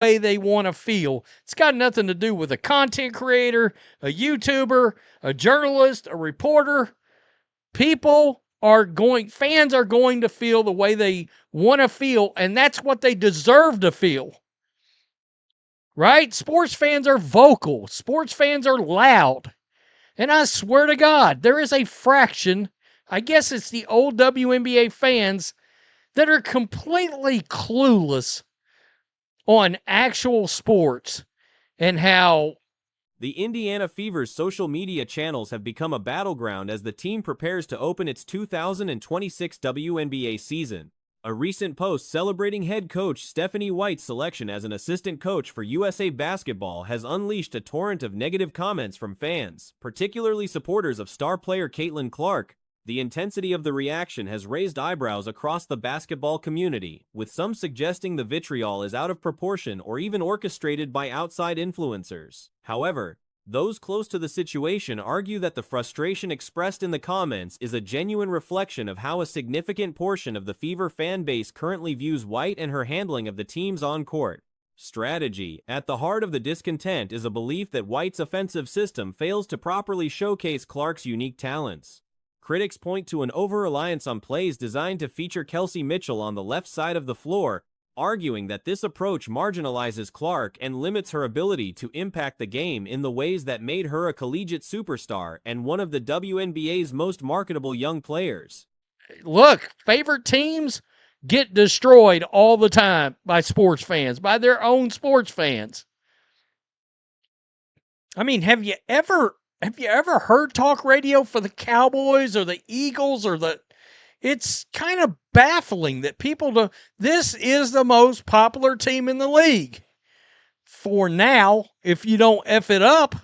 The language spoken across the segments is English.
way they want to feel. It's got nothing to do with a content creator, a YouTuber, a journalist, a reporter. Fans are going to feel the way they want to feel, and that's what they deserve to feel. Right? Sports fans are vocal. Sports fans are loud. And I swear to God, there is a fraction, I guess it's the old WNBA fans, that are completely clueless on actual sports and how the Indiana Fever's social media channels have become a battleground as the team prepares to open its 2026 WNBA season. A recent post celebrating head coach Stephanie White's selection as an assistant coach for USA Basketball has unleashed a torrent of negative comments from fans, particularly supporters of star player Caitlin Clark. The intensity of the reaction has raised eyebrows across the basketball community, with some suggesting the vitriol is out of proportion or even orchestrated by outside influencers. However, those close to the situation argue that the frustration expressed in the comments is a genuine reflection of how a significant portion of the Fever fan base currently views White and her handling of the team's on-court strategy. At the heart of the discontent is a belief that White's offensive system fails to properly showcase Clark's unique talents. Critics point to an over-reliance on plays designed to feature Kelsey Mitchell on the left side of the floor, arguing that this approach marginalizes Clark and limits her ability to impact the game in the ways that made her a collegiate superstar and one of the WNBA's most marketable young players. Look, favorite teams get destroyed all the time by sports fans, by their own sports fans. I mean, have you ever heard talk radio for the Cowboys or the Eagles or the... It's kind of baffling that people do. This is the most popular team in the league. For now, if you don't F it up.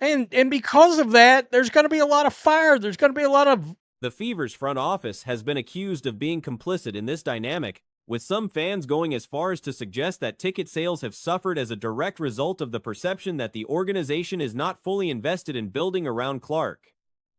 And because of that, there's going to be a lot of fire. There's going to be a lot of... The Fever's front office has been accused of being complicit in this dynamic, with some fans going as far as to suggest that ticket sales have suffered as a direct result of the perception that the organization is not fully invested in building around Clark.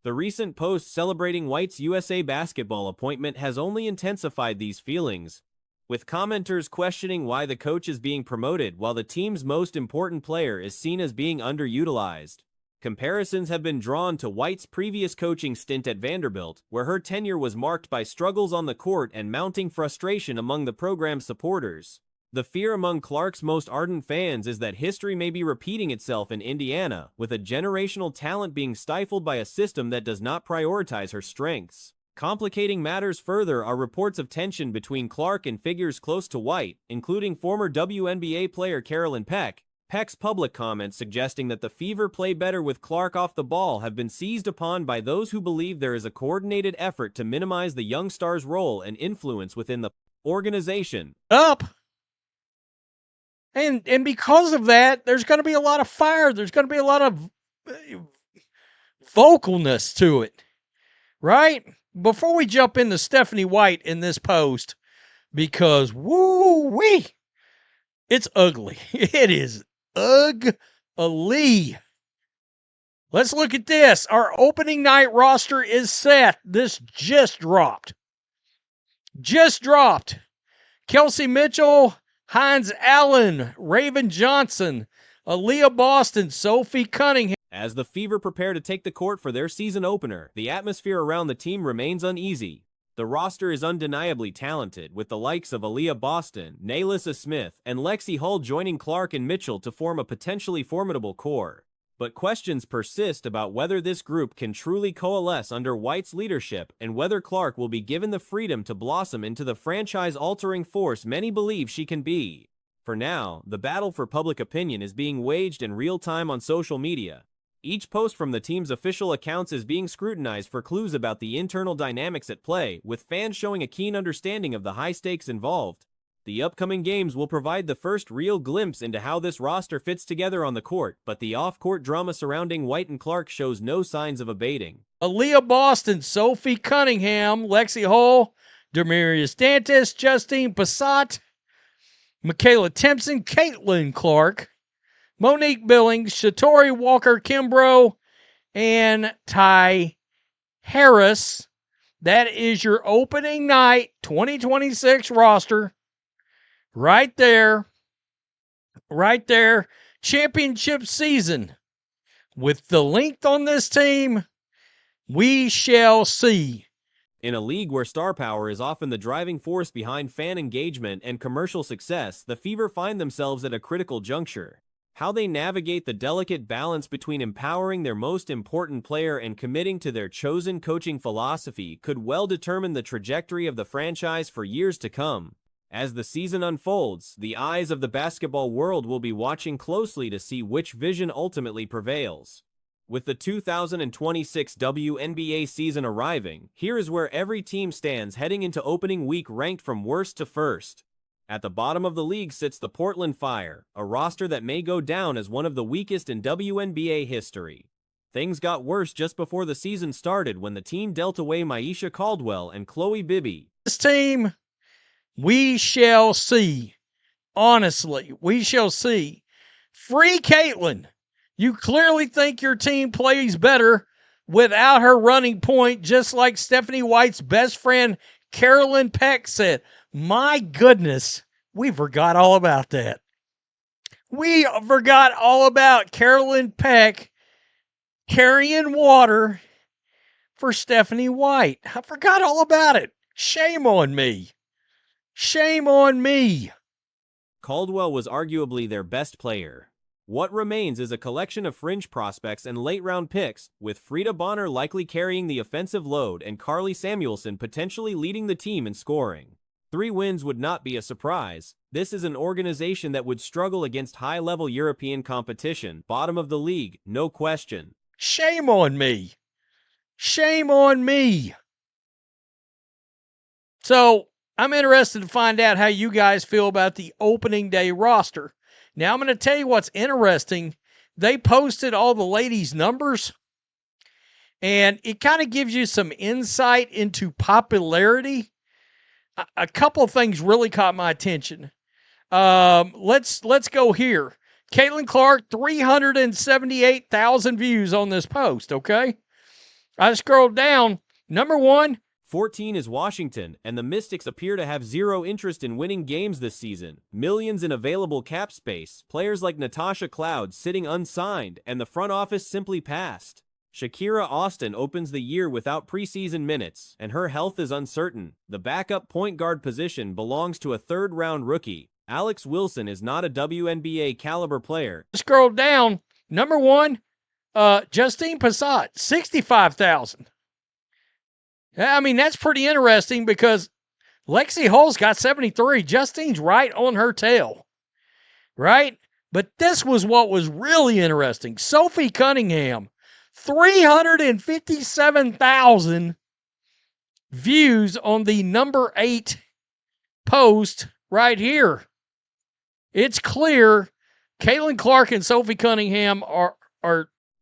The recent post celebrating White's USA Basketball appointment has only intensified these feelings, with commenters questioning why the coach is being promoted while the team's most important player is seen as being underutilized. Comparisons have been drawn to White's previous coaching stint at Vanderbilt, where her tenure was marked by struggles on the court and mounting frustration among the program's supporters. The fear among Clark's most ardent fans is that history may be repeating itself in Indiana, with a generational talent being stifled by a system that does not prioritize her strengths. Complicating matters further are reports of tension between Clark and figures close to White, including former WNBA player Carolyn Peck. Peck's public comments suggesting that the Fever play better with Clark off the ball have been seized upon by those who believe there is a coordinated effort to minimize the young star's role and influence within the organization. And because of that, there's going to be a lot of fire. There's going to be a lot of vocalness to it, right? Before we jump into Stephanie White in this post, because woo-wee, it's ugly. It is ugly. Let's look at this. Our opening night roster is set. This just dropped. Kelsey Mitchell, Hines Allen, Raven Johnson, Aaliyah Boston, Sophie Cunningham. As the Fever prepare to take the court for their season opener, the atmosphere around the team remains uneasy. The roster is undeniably talented, with the likes of Aaliyah Boston, Naylissa Smith, and Lexi Hull joining Clark and Mitchell to form a potentially formidable core. But questions persist about whether this group can truly coalesce under White's leadership and whether Clark will be given the freedom to blossom into the franchise-altering force many believe she can be. For now, the battle for public opinion is being waged in real time on social media. Each post from the team's official accounts is being scrutinized for clues about the internal dynamics at play, with fans showing a keen understanding of the high stakes involved. The upcoming games will provide the first real glimpse into how this roster fits together on the court, but the off-court drama surrounding White and Clark shows no signs of abating. Aaliyah Boston, Sophie Cunningham, Lexi Hull, Demarius Dantas, Justine Passat, Michaela Timpson, Caitlin Clark, Monique Billings, Shatori Walker-Kimbrough, and Ty Harris. That is your opening night 2026 roster. Right there. Right there. Championship season. With the length on this team, we shall see. In a league where star power is often the driving force behind fan engagement and commercial success, the Fever find themselves at a critical juncture. How they navigate the delicate balance between empowering their most important player and committing to their chosen coaching philosophy could well determine the trajectory of the franchise for years to come. As the season unfolds, the eyes of the basketball world will be watching closely to see which vision ultimately prevails. With the 2026 WNBA season arriving, here is where every team stands heading into opening week ranked from worst to first. At the bottom of the league sits the Portland Fire, a roster that may go down as one of the weakest in WNBA history. Things got worse just before the season started when the team dealt away Maisha Caldwell and Chloe Bibby. This team, we shall see. Honestly, we shall see. Free Caitlin. You clearly think your team plays better without her running point, just like Stephanie White's best friend, Carolyn Peck, said. My goodness, we forgot all about that. We forgot all about Carolyn Peck carrying water for Stephanie White. I forgot all about it. Shame on me. Shame on me. Caldwell was arguably their best player. What remains is a collection of fringe prospects and late-round picks, with Frida Bonner likely carrying the offensive load and Carly Samuelson potentially leading the team in scoring. 3 wins would not be a surprise. This is an organization that would struggle against high-level European competition, bottom of the league, no question. Shame on me. Shame on me. So, I'm interested to find out how you guys feel about the opening day roster. Now, I'm going to tell you what's interesting. They posted all the ladies' numbers, and it kind of gives you some insight into popularity. A couple of things really caught my attention. Let's go here. Caitlin Clark, 378,000 views on this post, okay? I scrolled down. Number 1, 14 is Washington, and the Mystics appear to have zero interest in winning games this season. Millions in available cap space, players like Natasha Cloud sitting unsigned, and the front office simply passed. Shakira Austin opens the year without preseason minutes, and her health is uncertain. The backup point guard position belongs to a third-round rookie. Alex Wilson is not a WNBA caliber player. Scroll down. Number 1, Justine Passat, 65,000. I mean, that's pretty interesting because Lexi Hull's got 73. Justine's right on her tail, right? But this was what was really interesting. Sophie Cunningham, 357,000 views on the number 8 post right here. It's clear Caitlin Clark and Sophie Cunningham are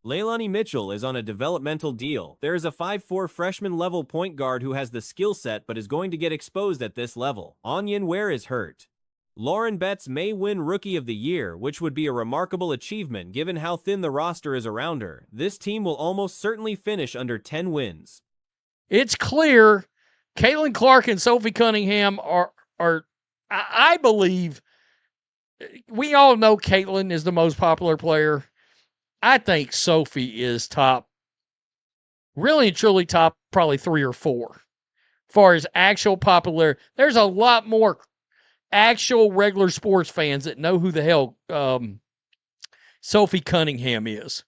Leilani Mitchell is on a developmental deal. There is a 5'4" freshman-level point guard who has the skill set but is going to get exposed at this level. Onion Ware is hurt. Lauren Betts may win Rookie of the Year, which would be a remarkable achievement given how thin the roster is around her. This team will almost certainly finish under 10 wins. It's clear Caitlin Clark and Sophie Cunningham are I believe, we all know Caitlin is the most popular player. I think Sophie is top, really and truly top, probably 3 or 4. As far as actual popularity, there's a lot more actual regular sports fans that know who the hell Sophie Cunningham is.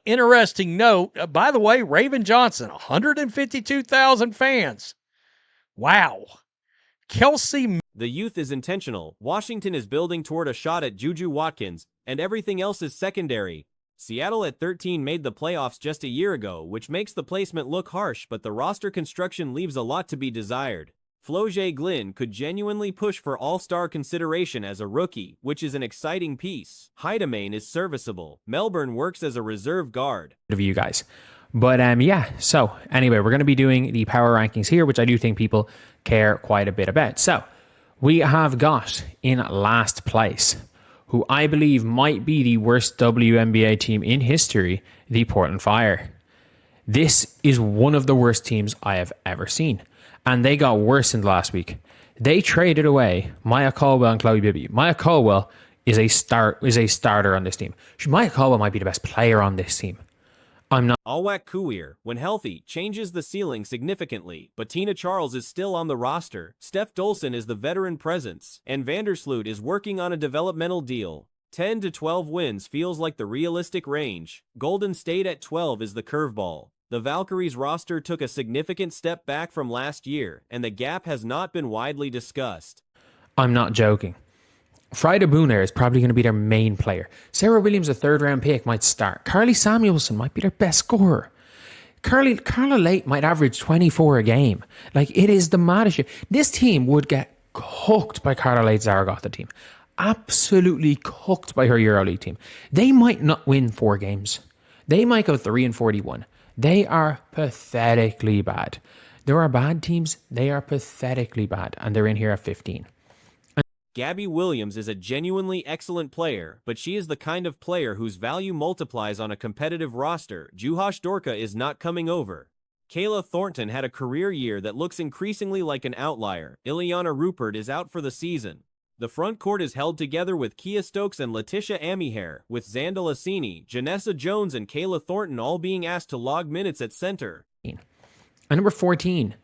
Interesting note, by the way, Raven Johnson, 152,000 fans. Wow. Kelsey. The youth is intentional. Washington is building toward a shot at Juju Watkins, and everything else is secondary. Seattle at 13 made the playoffs just a year ago, which makes the placement look harsh, but the roster construction leaves a lot to be desired. Floje Glynn could genuinely push for all-star consideration as a rookie, which is an exciting piece. Heidemain is serviceable. Melbourne works as a reserve guard. Of you guys. But yeah, so anyway, we're going to be doing the power rankings here, which I do think people care quite a bit about. So we have got in last place, who I believe might be the worst WNBA team in history, the Portland Fire. This is one of the worst teams I have ever seen, and they got worse in the last week. They traded away Maya Caldwell and Chloe Bibby. Maya Caldwell is a starter on this team. Maya Caldwell might be the best player on this team. I'm not. Alwak Kuir, when healthy, changes the ceiling significantly, but Tina Charles is still on the roster. Steph Dolson is the veteran presence, and Vandersloot is working on a developmental deal. 10 to 12 wins feels like the realistic range. Golden State at 12 is the curveball. The Valkyries roster took a significant step back from last year, and the gap has not been widely discussed. I'm not joking. Frida Booner is probably going to be their main player. Sarah Williams, a third-round pick, might start. Carly Samuelson might be their best scorer. Carla Lake might average 24 a game. Like, it is the maddest shit. This team would get cooked by Carla Lake Zaragoza team. Absolutely cooked by her EuroLeague team. They might not win 4 games. They might go 3-41. They are pathetically bad. There are bad teams. They are pathetically bad. And they're in here at 15. Gabby Williams is a genuinely excellent player, but she is the kind of player whose value multiplies on a competitive roster. Juhash Dorka is not coming over. Kayla Thornton had a career year that looks increasingly like an outlier. Ileana Rupert is out for the season. The front court is held together with Kia Stokes and Letitia Amihere, with Xanda Lassini, Janessa Jones, and Kayla Thornton all being asked to log minutes at center. And number 14,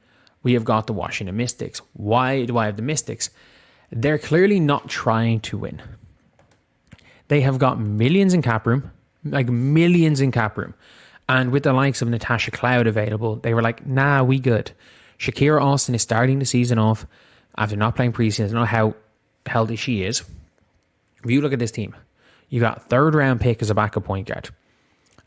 we have got the Washington Mystics. Why do I have the Mystics? They're clearly not trying to win. They have got millions in cap room, like millions in cap room. And with the likes of Natasha Cloud available, they were like, nah, we good. Shakira Austin is starting the season off after not playing preseason. I don't know how healthy she is. If you look at this team, you got third round pick as a backup point guard.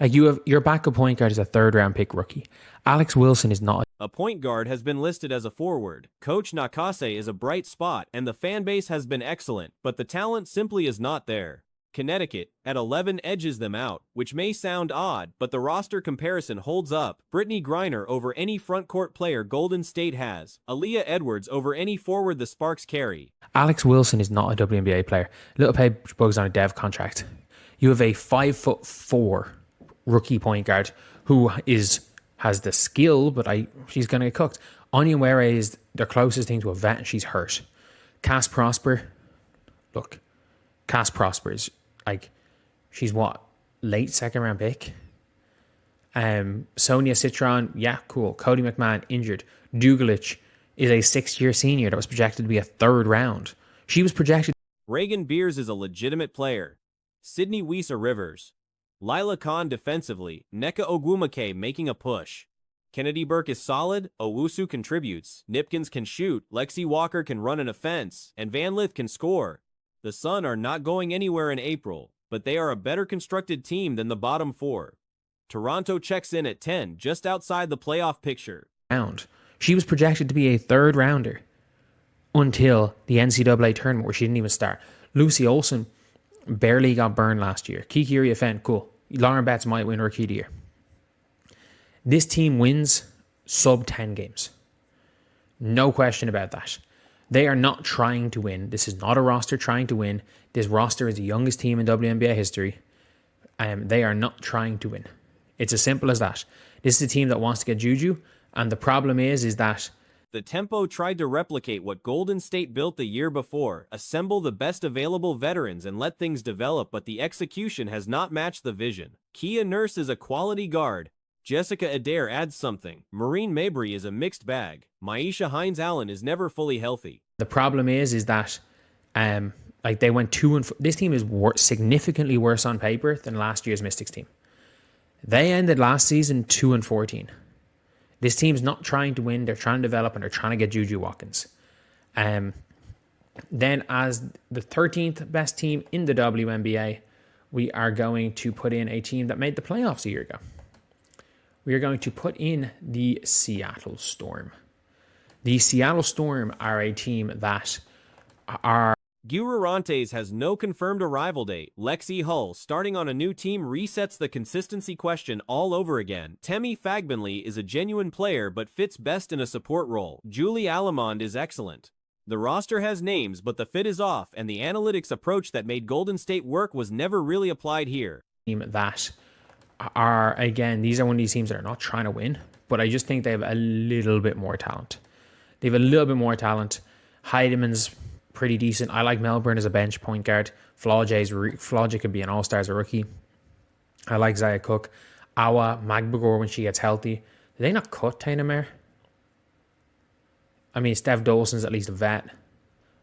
Like, you have your backup point guard is a third round pick rookie. Alex Wilson is not. A point guard has been listed as a forward. Coach Nakase is a bright spot, and the fan base has been excellent, but the talent simply is not there. Connecticut, at 11, edges them out, which may sound odd, but the roster comparison holds up. Brittany Griner over any frontcourt player Golden State has. Aaliyah Edwards over any forward the Sparks carry. Alex Wilson is not a WNBA player. Little Pay Bugs on a dev contract. You have a 5'4" rookie point guard who has the skill, but she's going to get cooked. Anya Ware is their closest thing to a vet, and she's hurt. Cass Prosper is like, she's what, late second round pick? Sonia Citron, yeah, cool. Cody McMahon, injured. Dugalich is a 6-year senior that was projected to be a third round. She was projected. Reagan Beers is a legitimate player. Sydney Wisa Rivers. Lila Khan defensively, Nneka Ogwumike making a push. Kennedy Burke is solid, Owusu contributes, Nipkins can shoot, Lexi Walker can run an offense, and Van Lith can score. The Sun are not going anywhere in April, but they are a better constructed team than the bottom 4. Toronto checks in at 10, just outside the playoff picture. She was projected to be a third rounder until the NCAA tournament, where she didn't even start. Lucy Olsen barely got burned last year. Kiki Iriafen, cool. Lauren Betts might win Rookie of the Year. This team wins sub 10 games. No question about that. They are not trying to win. This is not a roster trying to win. This roster is the youngest team in WNBA history. They are not trying to win. It's as simple as that. This is a team that wants to get Juju, and the problem is that the Tempo tried to replicate what Golden State built the year before, assemble the best available veterans and let things develop, but the execution has not matched the vision. Kia Nurse is a quality guard. Jessica Adair adds something. Maureen Mabry is a mixed bag. Maisha Hines-Allen is never fully healthy. The problem is that they went 2-4. This team is significantly worse on paper than last year's Mystics team. They ended last season 2-14. This team's not trying to win. They're trying to develop, and they're trying to get Juju Watkins. Then, as the 13th best team in the WNBA, we are going to put in a team that made the playoffs a year ago. We are going to put in the Seattle Storm. The Seattle Storm are a team that are... Guarantes has no confirmed arrival date. Lexi Hull, starting on a new team, resets the consistency question all over again. Temi Fagbenley is a genuine player but fits best in a support role. Julie Alamond is excellent. The roster has names, but the fit is off, and the analytics approach that made Golden State work was never really applied here. That are, again, these are one of these teams that are not trying to win, but I just think they have a little bit more talent. They have a little bit more talent. Heideman's pretty decent. I like Melbourne as a bench point guard. Flaugier could be an all-star as a rookie. I like Zaya Cook. Awa Magbagor when she gets healthy. Did they not cut Taina Mare? I mean, Steph Dawson's at least a vet.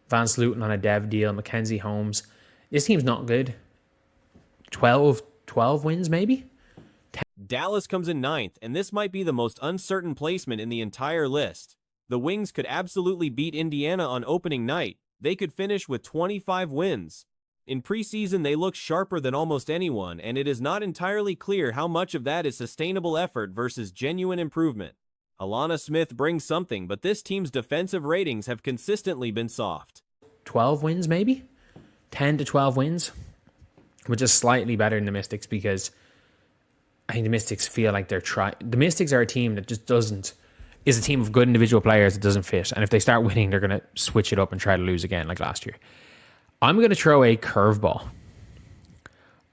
Vance Luton on a dev deal. Mackenzie Holmes. This team's not good. 12 wins maybe? Dallas comes in 9th, and this might be the most uncertain placement in the entire list. The Wings could absolutely beat Indiana on opening night. They could finish with 25 wins. In preseason, they look sharper than almost anyone, and it is not entirely clear how much of that is sustainable effort versus genuine improvement. Alana Smith brings something, but this team's defensive ratings have consistently been soft. 12 wins maybe? 10 to 12 wins? Which is slightly better than the Mystics because I think the Mystics feel like they're trying. The Mystics are a team that just is a team of good individual players that doesn't fit. And if they start winning, they're going to switch it up and try to lose again like last year. I'm going to throw a curveball.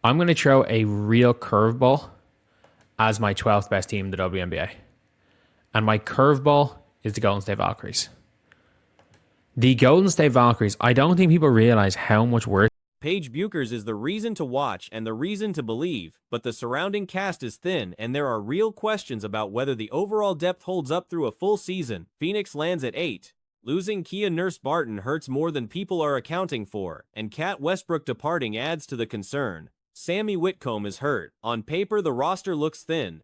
I'm going to throw a real curveball as my 12th best team in the WNBA. And my curveball is the Golden State Valkyries. The Golden State Valkyries, I don't think people realize how much worse. Paige Buchers is the reason to watch and the reason to believe, but the surrounding cast is thin and there are real questions about whether the overall depth holds up through a full season. Phoenix lands at 8. Losing Kia Nurse-Barton hurts more than people are accounting for, and Kat Westbrook departing adds to the concern. Sammy Whitcomb is hurt. On paper, the roster looks thin,